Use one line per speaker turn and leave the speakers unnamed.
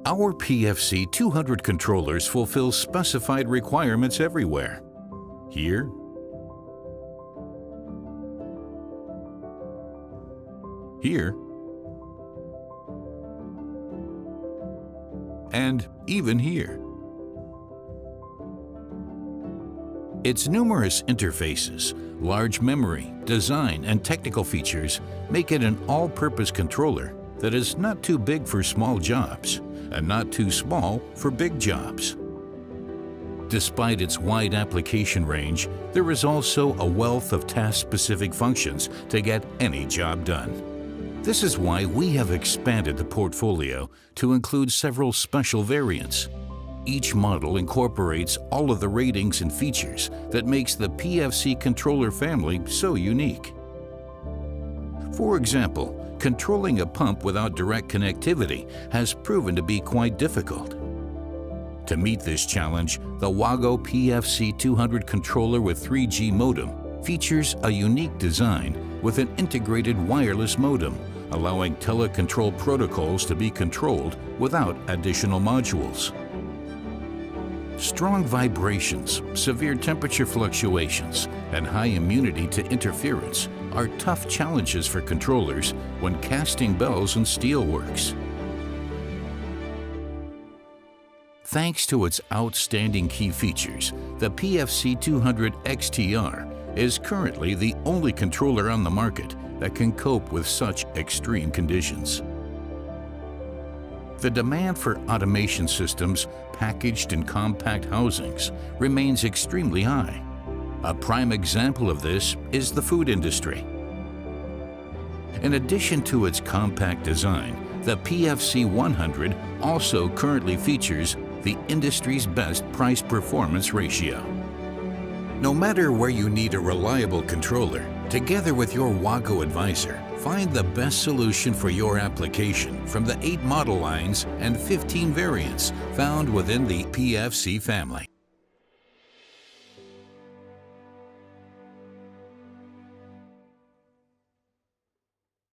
Our PFC 200 controllers fulfill specified requirements everywhere. Here, here, and even here. Its numerous interfaces, large memory, design, and technical features make it an all-purpose controller that is not too big for small jobs and not too small for big jobs. Despite its wide application range, there is also a wealth of task-specific functions to get any job done. This is why we have expanded the portfolio to include several special variants. Each model incorporates all of the ratings and features that makes the PFC controller family so unique. For example, controlling a pump without direct connectivity has proven to be quite difficult. To meet this challenge, the WAGO PFC 200 controller with 3G modem features a unique design with an integrated wireless modem, allowing telecontrol protocols to be controlled without additional modules. Strong vibrations, severe temperature fluctuations, and high immunity to interference are tough challenges for controllers when casting bells and steelworks. Thanks to its outstanding key features, the PFC 200 XTR is currently the only controller on the market that can cope with such extreme conditions. The demand for automation systems packaged in compact housings remains extremely high. A prime example of this is the food industry. In addition to its compact design, the PFC 100 also currently features the industry's best price-performance ratio. No matter where you need a reliable controller, together with your WAGO advisor, find the best solution for your application from the 8 model lines and 15 variants found within the PFC family.